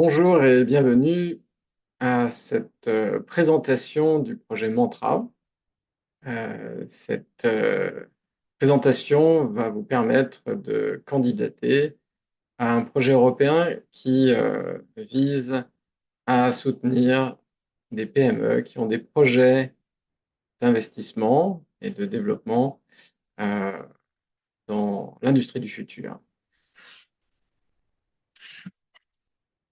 Bonjour et bienvenue à cette présentation du projet Mantra. Cette présentation va vous permettre de candidater à un projet européen qui vise à soutenir des PME qui ont des projets d'investissement et de développement euh, dans l'industrie du futur.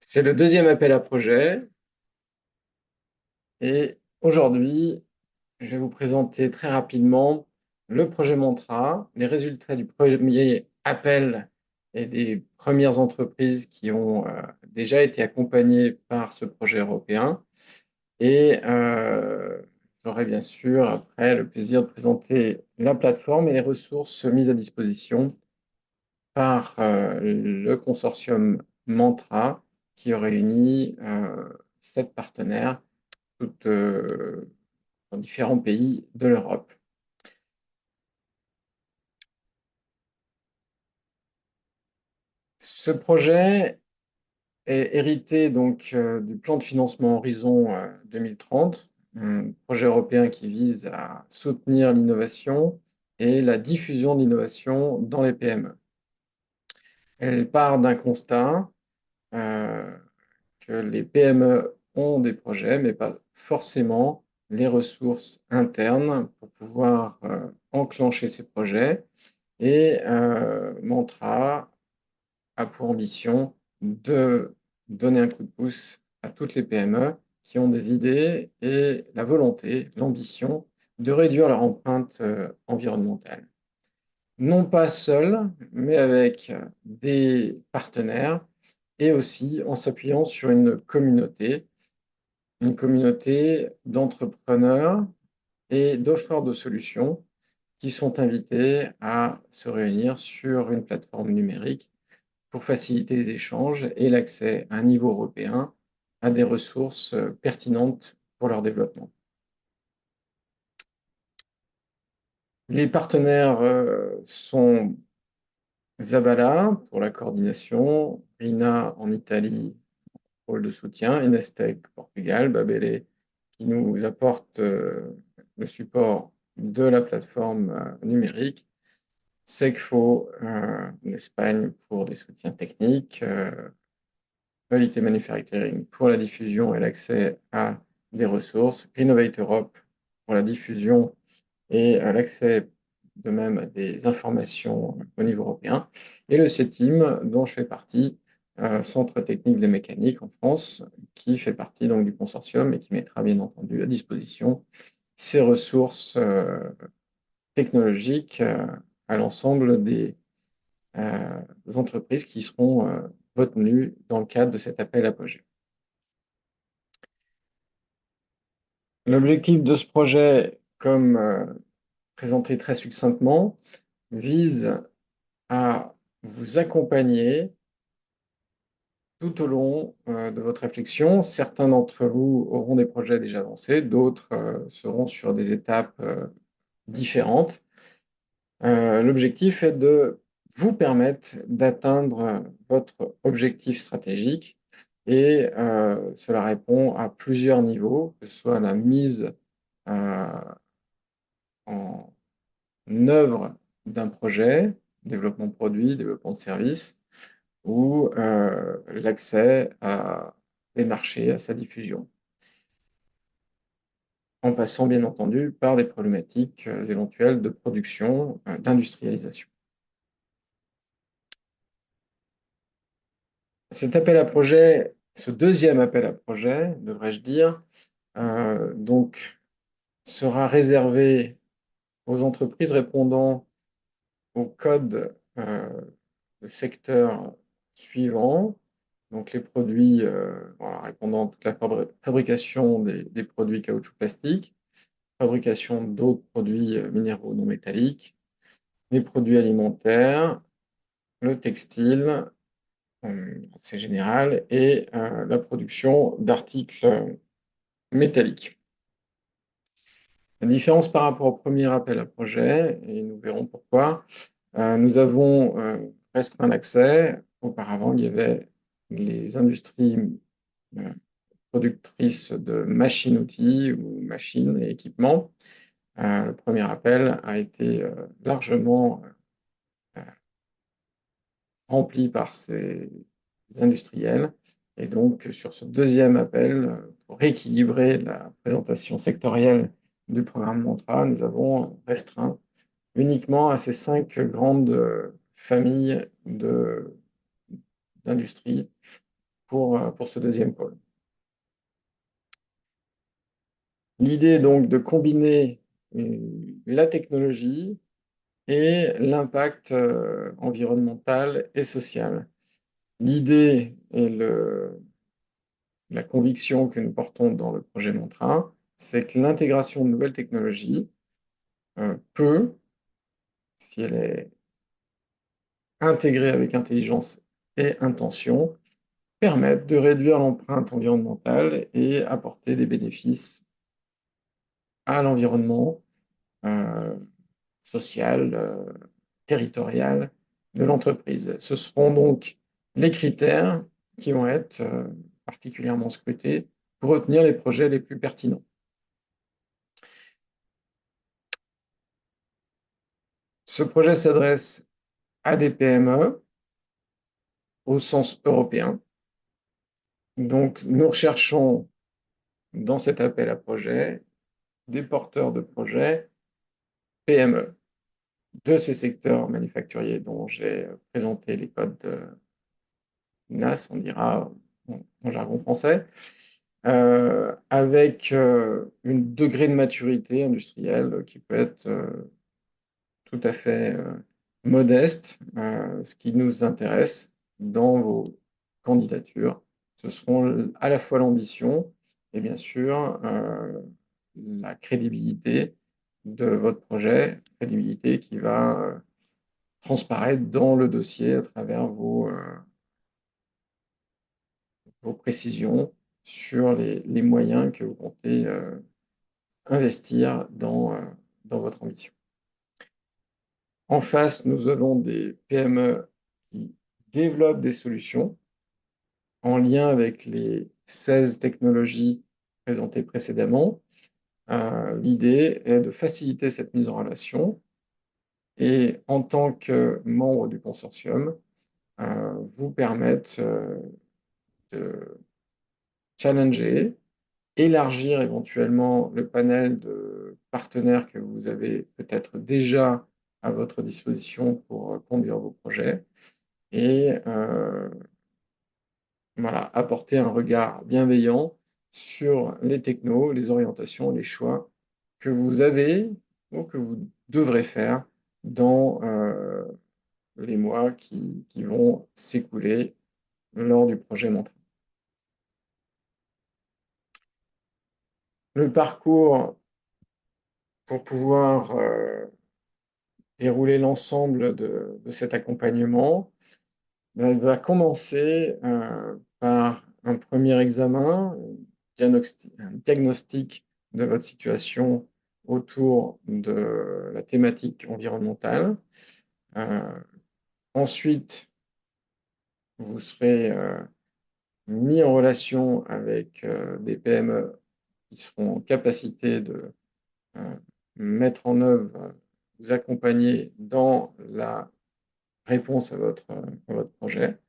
C'est le deuxième appel à projet et aujourd'hui, je vais vous présenter très rapidement le projet Mantra, les résultats du premier appel et des premières entreprises qui ont déjà été accompagnées par ce projet européen. Et j'aurai bien sûr après le plaisir de présenter la plateforme et les ressources mises à disposition par le consortium Mantra qui réunit 7 partenaires toutes, dans différents pays de l'Europe. Ce projet est hérité donc du plan de financement Horizon 2030, un projet européen qui vise à soutenir l'innovation et la diffusion de l'innovation dans les PME. Elle part d'un constat euh, que les PME ont des projets, mais pas forcément les ressources internes pour pouvoir enclencher ces projets. Et Mantra a pour ambition de donner un coup de pouce à toutes les PME qui ont des idées et la volonté, l'ambition de réduire leur empreinte environnementale. Non pas seul, mais avec des partenaires et aussi en s'appuyant sur une communauté d'entrepreneurs et d'offreurs de solutions qui sont invités à se réunir sur une plateforme numérique pour faciliter les échanges et l'accès à un niveau européen à des ressources pertinentes pour leur développement. Les partenaires sont Zabala pour la coordination, RINA en Italie, pôle de soutien, Inestec Portugal, Babele qui nous apporte le support de la plateforme numérique, SECFO en Espagne pour des soutiens techniques, Quality Manufacturing pour la diffusion et l'accès à des ressources, Innovate Europe pour la diffusion et l'accès de même à des informations au niveau européen, et le CETIM, dont je fais partie, Centre technique des mécaniques en France, qui fait partie donc du consortium et qui mettra bien entendu à disposition ces ressources technologiques à l'ensemble des entreprises qui seront retenues dans le cadre de cet appel à projet. L'objectif de ce projet, comme présenté très succinctement, vise à vous accompagner tout au long de votre réflexion. Certains d'entre vous auront des projets déjà avancés, d'autres seront sur des étapes différentes. L'objectif est de vous permettre d'atteindre votre objectif stratégique et cela répond à plusieurs niveaux, que ce soit la mise en œuvre d'un projet, développement de produit, développement de service, ou l'accès à des marchés, à sa diffusion, en passant bien entendu par des problématiques éventuelles de production, d'industrialisation. Cet appel à projet, ce deuxième appel à projet, devrais-je dire, donc sera réservé aux entreprises répondant au code de secteur suivant, donc les produits voilà, répondant à toute la fabrication des produits caoutchouc plastique, fabrication d'autres produits minéraux non métalliques, les produits alimentaires, le textile, c'est général, et la production d'articles métalliques. La différence par rapport au premier appel à projet, et nous verrons pourquoi, nous avons restreint l'accès. Auparavant, il y avait les industries euh, productrices de machines-outils ou machines et équipements. Le premier appel a été largement rempli par ces industriels. Et donc, sur ce deuxième appel, pour rééquilibrer la présentation sectorielle du programme Mantra, nous avons restreint uniquement à ces 5 grandes familles d'industrie pour ce deuxième pôle. L'idée est donc de combiner la technologie et l'impact environnemental et social. L'idée et la conviction que nous portons dans le projet Mantra, c'est que l'intégration de nouvelles technologies peut, si elle est intégrée avec intelligence et intention, permettre de réduire l'empreinte environnementale et apporter des bénéfices à l'environnement euh, social, territorial de l'entreprise. Ce seront donc les critères qui vont être particulièrement scrutés pour retenir les projets les plus pertinents. Ce projet s'adresse à des PME au sens européen. Donc, nous recherchons dans cet appel à projet des porteurs de projets PME de ces secteurs manufacturiers dont j'ai présenté les codes NAS, on dira en jargon français, avec un degré de maturité industrielle qui peut être tout à fait modeste. Ce qui nous intéresse dans vos candidatures, ce seront à la fois l'ambition et bien sûr la crédibilité de votre projet, crédibilité qui va transparaître dans le dossier à travers vos précisions sur les moyens que vous comptez investir dans votre ambition. En face, nous avons des PME qui développent des solutions en lien avec les 16 technologies présentées précédemment. L'idée est de faciliter cette mise en relation et en tant que membre du consortium, vous permettre de challenger, élargir éventuellement le panel de partenaires que vous avez peut-être déjà à votre disposition pour conduire vos projets et voilà, apporter un regard bienveillant sur les technos, les orientations, les choix que vous avez ou que vous devrez faire dans les mois qui vont s'écouler lors du projet Mantra. Le parcours pour pouvoir dérouler l'ensemble de cet accompagnement va commencer par un premier examen, un diagnostic de votre situation autour de la thématique environnementale. Ensuite, vous serez mis en relation avec des PME qui seront en capacité de mettre en œuvre, vous accompagner dans la réponse à votre projet.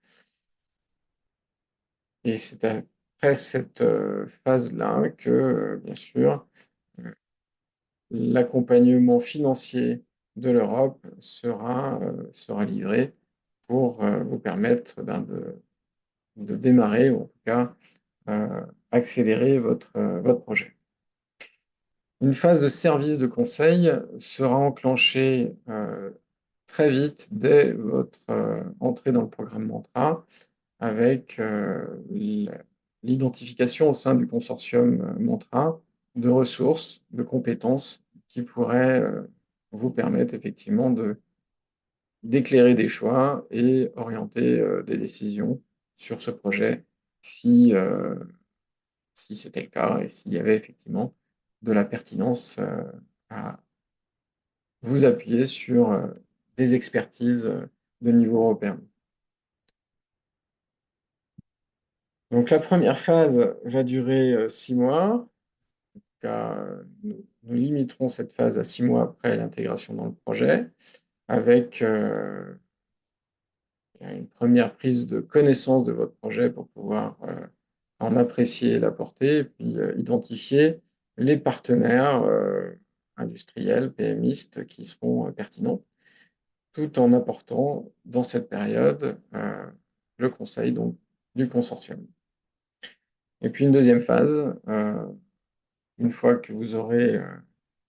Et c'est après cette phase-là que, bien sûr, l'accompagnement financier de l'Europe sera livré pour vous permettre de démarrer, ou en tout cas accélérer votre projet. Une phase de service de conseil sera enclenchée très vite dès votre entrée dans le programme Mantra avec l'identification au sein du consortium Mantra de ressources, de compétences qui pourraient vous permettre effectivement d'éclairer des choix et orienter des décisions sur ce projet si c'était le cas et s'il y avait effectivement de la pertinence à vous appuyer sur des expertises de niveau européen. Donc la première phase va durer 6 mois. Nous limiterons cette phase à 6 mois après l'intégration dans le projet, avec une première prise de connaissance de votre projet pour pouvoir en apprécier la portée, et puis identifier les partenaires industriels, PMistes qui seront pertinents, tout en apportant dans cette période le conseil donc, du consortium. Et puis une deuxième phase, une fois que vous aurez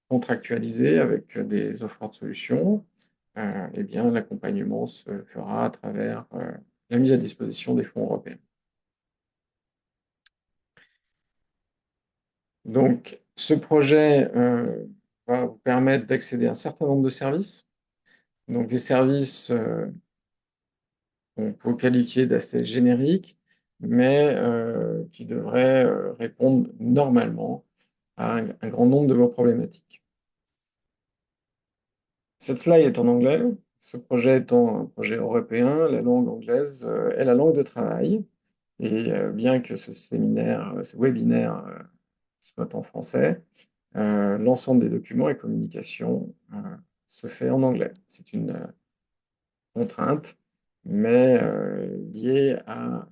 contractualisé avec des offres de solutions, eh bien, l'accompagnement se fera à travers la mise à disposition des fonds européens. Donc, ce projet va vous permettre d'accéder à un certain nombre de services. Donc, des services qu'on peut qualifier d'assez génériques, mais qui devraient répondre normalement à un grand nombre de vos problématiques. Cette slide est en anglais. Ce projet étant un projet européen, la langue anglaise est la langue de travail. Et bien que ce séminaire, ce webinaire soit en français, l'ensemble des documents et communications se fait en anglais. C'est une contrainte, mais liée à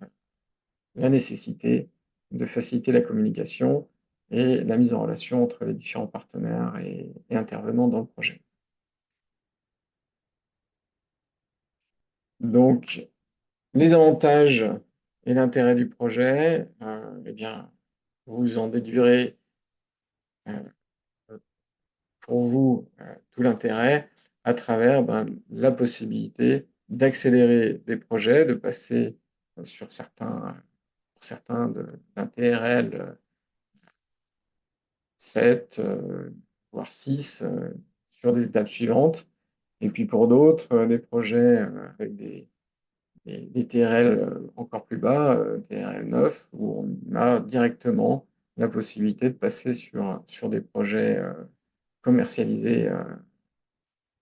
la nécessité de faciliter la communication et la mise en relation entre les différents partenaires et intervenants dans le projet. Donc, les avantages et l'intérêt du projet, eh bien, vous en déduirez pour vous tout l'intérêt à travers la possibilité d'accélérer des projets, de passer sur pour certains d'un TRL 7, voire 6 sur des étapes suivantes, et puis pour d'autres, des projets avec des TRL encore plus bas, TRL 9, où on a directement la possibilité de passer sur des projets commercialisés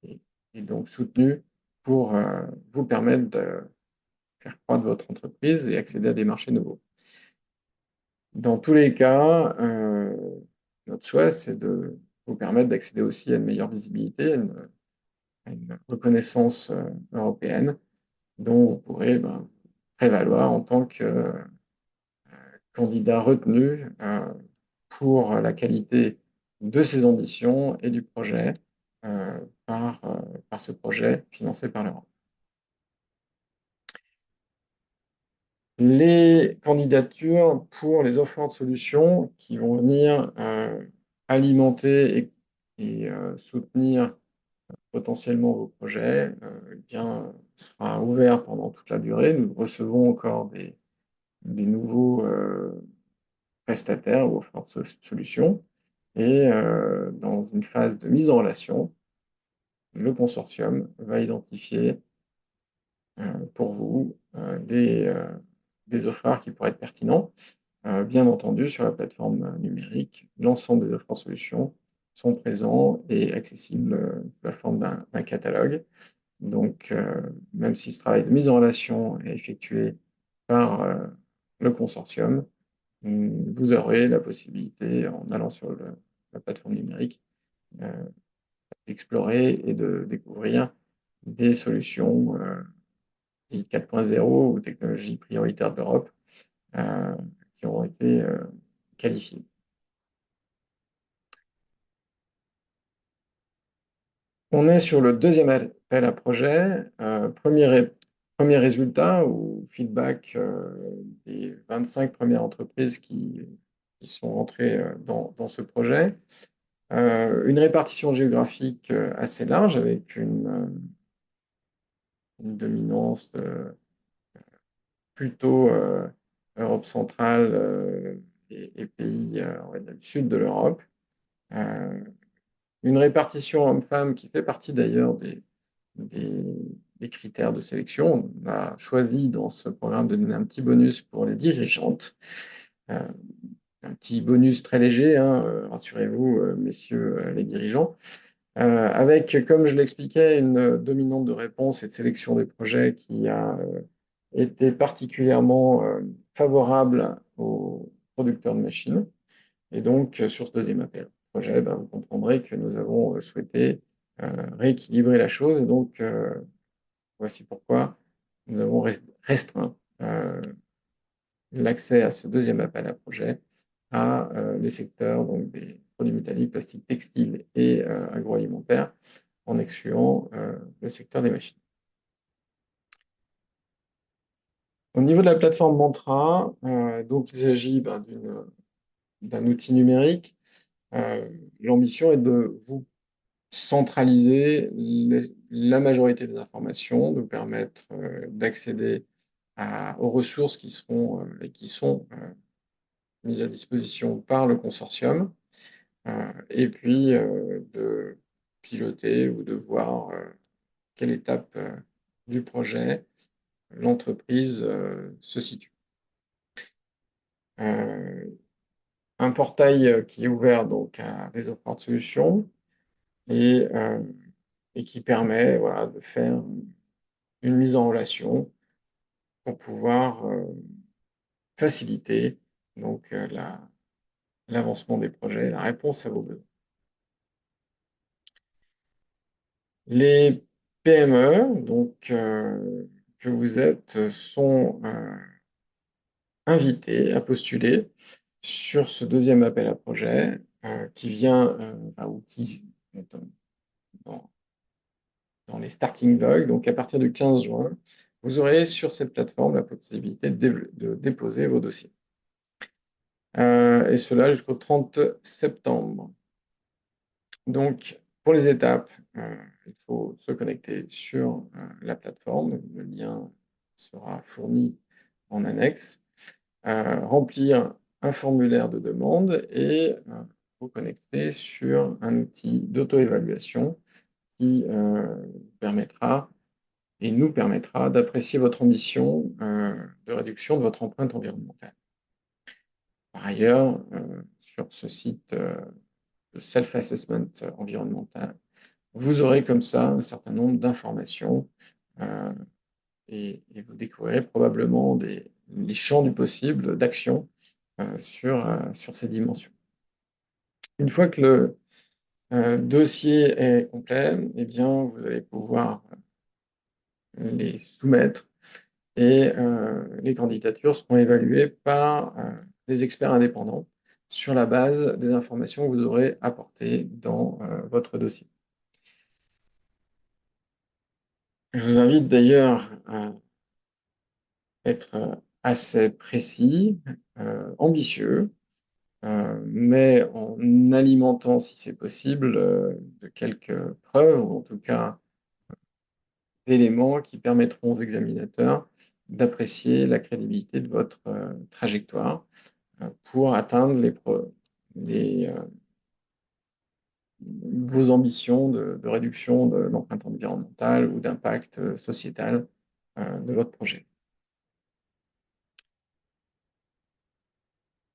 et, et donc soutenus pour vous permettre de faire croître votre entreprise et accéder à des marchés nouveaux. Dans tous les cas, notre choix, c'est de vous permettre d'accéder aussi à une meilleure visibilité, à une reconnaissance européenne dont vous pourrez prévaloir en tant que candidat retenu pour la qualité de ses ambitions et du projet par ce projet financé par l'Europe. Les candidatures pour les offrandes solutions qui vont venir alimenter et soutenir potentiellement vos projets, eh bien, sera ouvert pendant toute la durée. Nous recevons encore des nouveaux prestataires ou offrandes solutions. Et dans une phase de mise en relation, le consortium va identifier pour vous des offres qui pourraient être pertinents. Bien entendu, sur la plateforme numérique, l'ensemble des offres en solutions sont présents et accessibles sous la forme d'un catalogue. Donc, même si ce travail de mise en relation est effectué par le consortium, vous aurez la possibilité, en allant sur la plateforme numérique, d'explorer et de découvrir des solutions dites 4.0 ou technologies prioritaires de l'Europe qui auront été qualifiées. On est sur le deuxième appel à projet. Premier résultat ou feedback des 25 premières entreprises qui sont rentrées dans ce projet. Une répartition géographique assez large avec une dominance plutôt Europe centrale et pays on va dire, du sud de l'Europe. Une répartition homme-femme qui fait partie d'ailleurs des critères de sélection. On a choisi dans ce programme de donner un petit bonus pour les dirigeantes. Un petit bonus très léger, hein, rassurez-vous, messieurs les dirigeants. Avec, comme je l'expliquais, une dominante de réponse et de sélection des projets qui a était particulièrement favorable aux producteurs de machines. Et donc, sur ce deuxième appel projet, ben, vous comprendrez que nous avons souhaité rééquilibrer la chose. Et donc, voici pourquoi nous avons restreint l'accès à ce deuxième appel à projet à les secteurs donc, des produits métalliques, plastiques, textiles et agroalimentaires, en excluant le secteur des machines. Au niveau de la plateforme Mantra, donc il s'agit ben, d'un outil numérique. L'ambition est de vous centraliser la majorité des informations, de permettre d'accéder aux ressources qui seront et qui sont mises à disposition par le consortium, et puis de piloter ou de voir quelle étape du projet l'entreprise se situe. Un portail qui est ouvert donc à des offres de solutions et, qui permet voilà, de faire une mise en relation pour pouvoir faciliter donc l'avancement des projets, la réponse à vos besoins. Les PME donc que vous êtes sont invités à postuler sur ce deuxième appel à projet qui vient ou qui est dans, dans les starting blocks. Donc à partir du 15 juin, vous aurez sur cette plateforme la possibilité de déposer vos dossiers. Et cela jusqu'au 30 septembre. Donc, pour les étapes, il faut se connecter sur la plateforme. Le lien sera fourni en annexe. Remplir un formulaire de demande et vous connecter sur un outil d'auto-évaluation qui permettra et nous permettra d'apprécier votre ambition de réduction de votre empreinte environnementale. Par ailleurs, sur ce site de self-assessment environnemental, vous aurez comme ça un certain nombre d'informations et vous découvrirez probablement les champs du possible d'action sur ces dimensions. Une fois que le dossier est complet, eh bien, vous allez pouvoir les soumettre et les candidatures seront évaluées par des experts indépendants sur la base des informations que vous aurez apportées dans votre dossier. Je vous invite d'ailleurs à être assez précis, ambitieux, mais en alimentant, si c'est possible, de quelques preuves, ou en tout cas d'éléments qui permettront aux examinateurs d'apprécier la crédibilité de votre trajectoire pour atteindre vos ambitions de réduction d'empreinte environnementale ou d'impact sociétal de votre projet.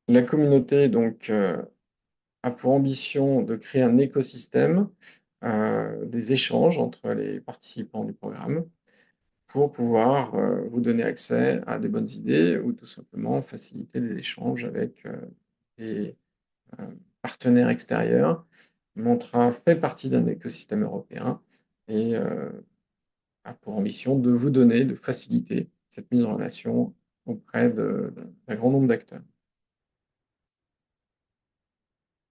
La communauté donc a pour ambition de créer un écosystème des échanges entre les participants du programme pour pouvoir vous donner accès à des bonnes idées ou tout simplement faciliter des échanges avec des partenaires extérieurs. Mantra fait partie d'un écosystème européen et a pour ambition de vous donner, de faciliter cette mise en relation auprès d'un grand nombre d'acteurs.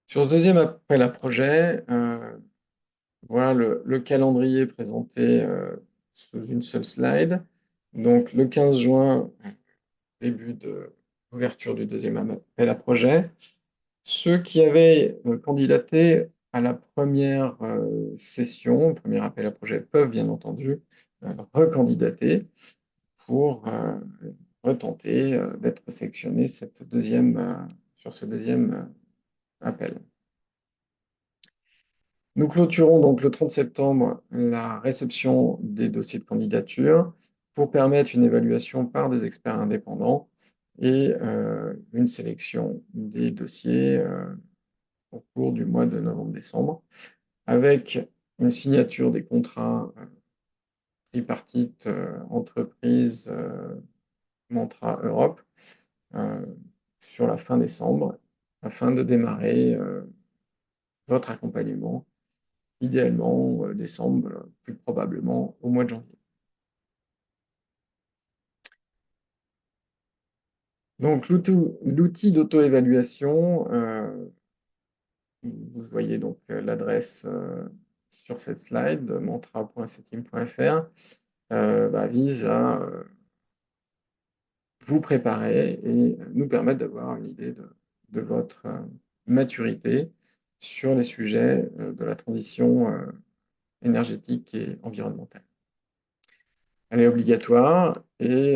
Sur ce deuxième appel à projet, voilà le calendrier présenté sous une seule slide. Donc le 15 juin, début de l'ouverture du deuxième appel à projet. Ceux qui avaient candidaté à la première session, premier appel à projet, peuvent bien entendu recandidater pour retenter d'être sélectionnés sur ce deuxième appel. Nous clôturons donc le 30 septembre la réception des dossiers de candidature pour permettre une évaluation par des experts indépendants et une sélection des dossiers au cours du mois de novembre-décembre, avec une signature des contrats tripartites entreprises, Mantra Europe sur la fin décembre afin de démarrer votre accompagnement, idéalement décembre, plus probablement au mois de janvier. Donc l'outil d'auto-évaluation, vous voyez donc l'adresse sur cette slide, mantra.setim.fr, vise à vous préparer et nous permettre d'avoir une idée de votre maturité sur les sujets de la transition énergétique et environnementale. Elle est obligatoire et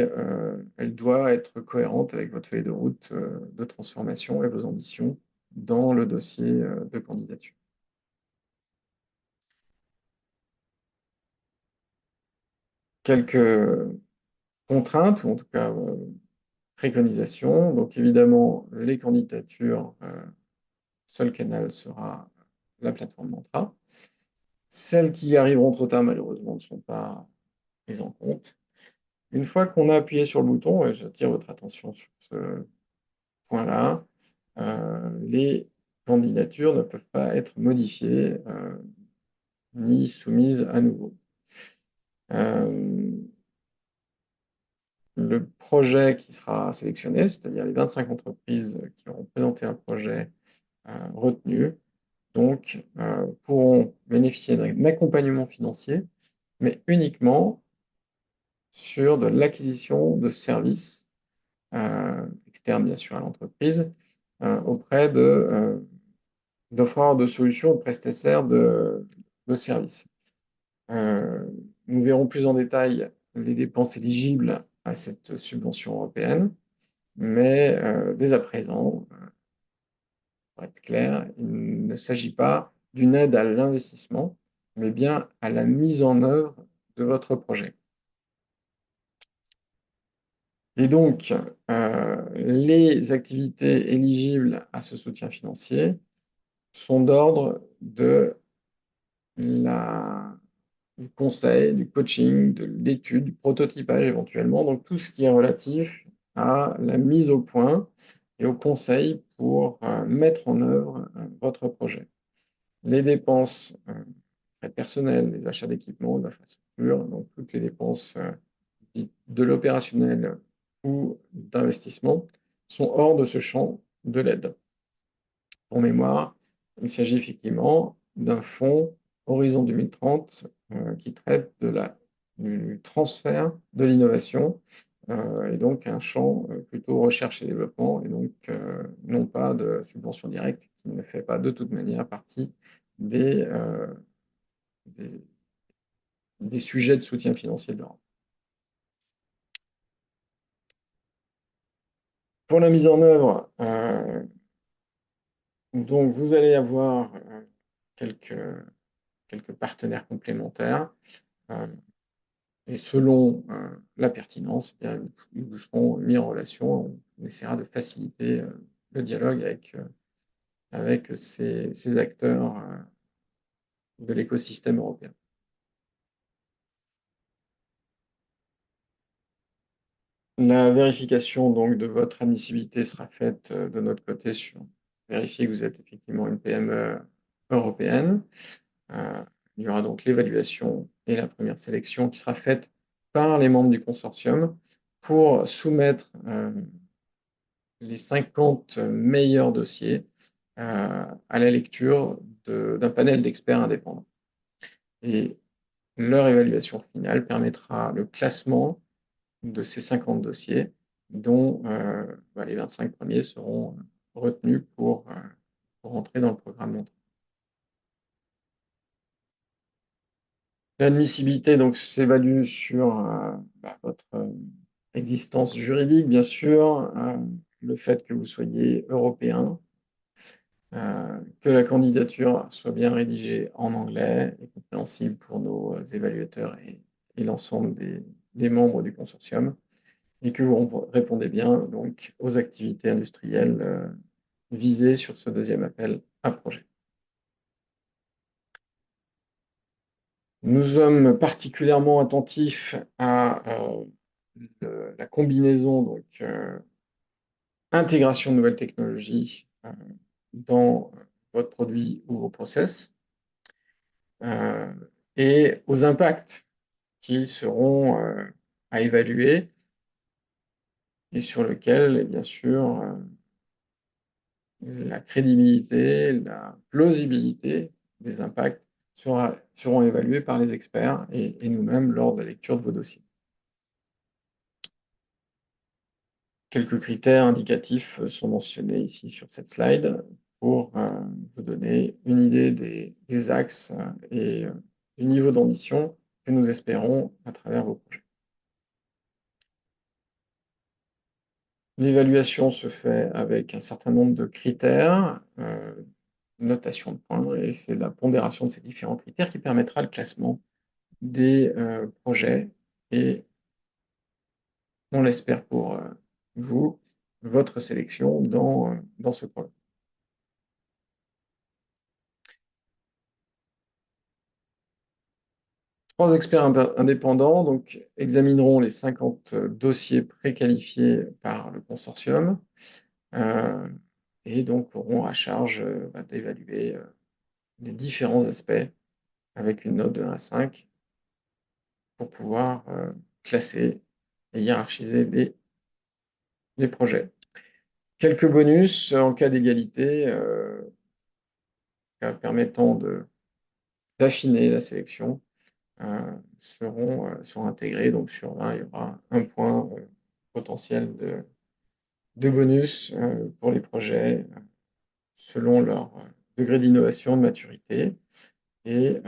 elle doit être cohérente avec votre feuille de route de transformation et vos ambitions dans le dossier de candidature. Quelques contraintes, ou en tout cas préconisations. Donc évidemment, les candidatures, seul canal sera la plateforme Mantra. Celles qui arriveront trop tard, malheureusement, ne sont pas prises en compte. Une fois qu'on a appuyé sur le bouton, et j'attire votre attention sur ce point-là, les candidatures ne peuvent pas être modifiées ni soumises à nouveau. Le projet qui sera sélectionné, c'est-à-dire les 25 entreprises qui auront présenté un projet retenu, donc pourront bénéficier d'un accompagnement financier, mais uniquement sur de l'acquisition de services externes, bien sûr, à l'entreprise, auprès d'offreurs de solutions ou prestataires de services. Nous verrons plus en détail les dépenses éligibles à cette subvention européenne, mais dès à présent, pour être clair, il ne s'agit pas d'une aide à l'investissement, mais bien à la mise en œuvre de votre projet. Et donc, les activités éligibles à ce soutien financier sont d'ordre du conseil, du coaching, de l'étude, du prototypage éventuellement, donc tout ce qui est relatif à la mise au point et au conseil pour mettre en œuvre votre projet. Les dépenses frais personnels, les achats d'équipements, d'infrastructures, donc toutes les dépenses de l'opérationnel ou d'investissement sont hors de ce champ de l'aide. Pour mémoire, il s'agit effectivement d'un fonds Horizon 2030 qui traite du transfert de l'innovation et donc un champ plutôt recherche et développement et donc non pas de subvention directe qui ne fait pas de toute manière partie des sujets de soutien financier de l'Europe. Pour la mise en œuvre, donc vous allez avoir quelques partenaires complémentaires et selon la pertinence, ils vous seront mis en relation. On essaiera de faciliter le dialogue avec ces acteurs de l'écosystème européen. La vérification donc de votre admissibilité sera faite de notre côté sur vérifier que vous êtes effectivement une PME européenne. Il y aura donc l'évaluation et la première sélection qui sera faite par les membres du consortium pour soumettre les 50 meilleurs dossiers à la lecture d'un panel d'experts indépendants. Et leur évaluation finale permettra le classement de ces 50 dossiers, dont les 25 premiers seront retenus pour entrer dans le programme Montre. L'admissibilité donc s'évalue sur votre existence juridique, bien sûr, le fait que vous soyez européen, que la candidature soit bien rédigée en anglais et compréhensible pour nos évaluateurs et l'ensemble des membres du consortium, et que vous répondez bien donc aux activités industrielles visées sur ce deuxième appel à projet. Nous sommes particulièrement attentifs à la combinaison, donc intégration de nouvelles technologies dans votre produit ou vos process, euh, et aux impacts qui seront à évaluer et sur lesquels, bien sûr, la crédibilité, la plausibilité des impacts seront évalués par les experts et nous-mêmes lors de la lecture de vos dossiers. Quelques critères indicatifs sont mentionnés ici sur cette slide pour vous donner une idée des axes et du niveau d'ambition que nous espérons à travers vos projets. L'évaluation se fait avec un certain nombre de critères, notation de points, et c'est la pondération de ces différents critères qui permettra le classement des projets et on l'espère pour vous, votre sélection dans ce programme. 3 experts indépendants donc, examineront les 50 dossiers préqualifiés par le consortium et donc auront à charge d'évaluer les différents aspects avec une note de 1 à 5 pour pouvoir classer et hiérarchiser les projets. Quelques bonus en cas d'égalité permettant d'affiner la sélection seront intégrés. Donc sur 20, il y aura un point potentiel de bonus pour les projets selon leur degré d'innovation, de maturité et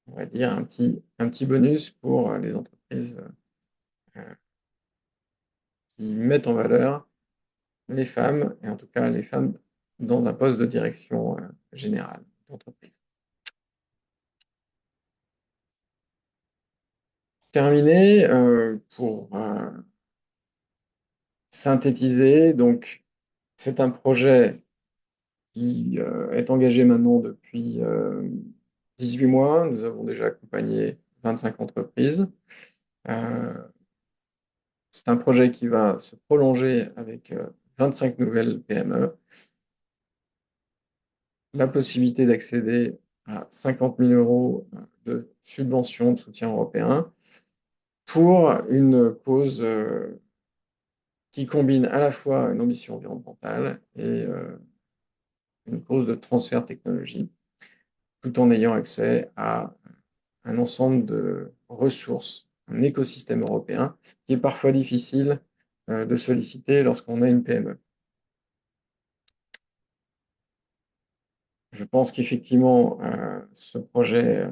on va dire un petit bonus pour les entreprises qui mettent en valeur les femmes, et en tout cas les femmes dans un poste de direction générale d'entreprise. Terminé, pour synthétiser, donc c'est un projet qui est engagé maintenant depuis 18 mois. Nous avons déjà accompagné 25 entreprises. C'est un projet qui va se prolonger avec 25 nouvelles PME. La possibilité d'accéder à 50 000 euros de subventions de soutien européen pour une cause qui combine à la fois une ambition environnementale et une cause de transfert de technologie, tout en ayant accès à un ensemble de ressources, un écosystème européen qui est parfois difficile de solliciter lorsqu'on a une PME. Je pense qu'effectivement, ce projet,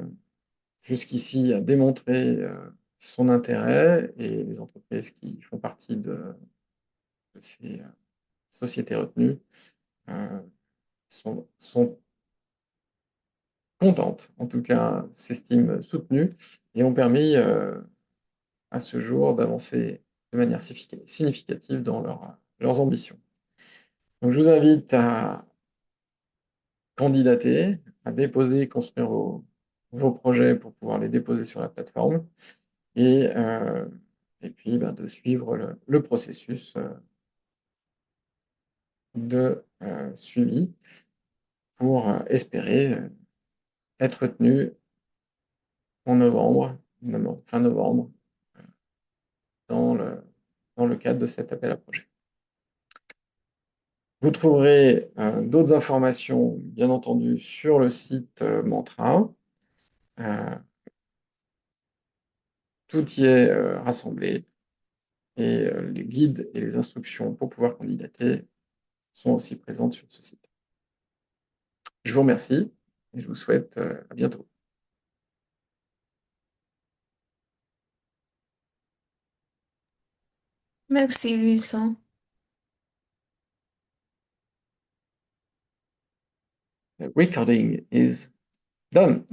jusqu'ici, a démontré son intérêt et les entreprises qui font partie de ces sociétés retenues sont contentes, en tout cas s'estiment soutenues et ont permis à ce jour d'avancer de manière significative dans leurs ambitions. Donc je vous invite à candidater, à déposer, construire vos projets pour pouvoir les déposer sur la plateforme et puis de suivre le processus de suivi pour espérer être retenu en novembre, fin novembre, dans le cadre de cet appel à projet. Vous trouverez d'autres informations, bien entendu, sur le site Mantra. Tout y est rassemblé et les guides et les instructions pour pouvoir candidater sont aussi présentes sur ce site. Je vous remercie et je vous souhaite à bientôt. Merci, Vincent. The recording is done.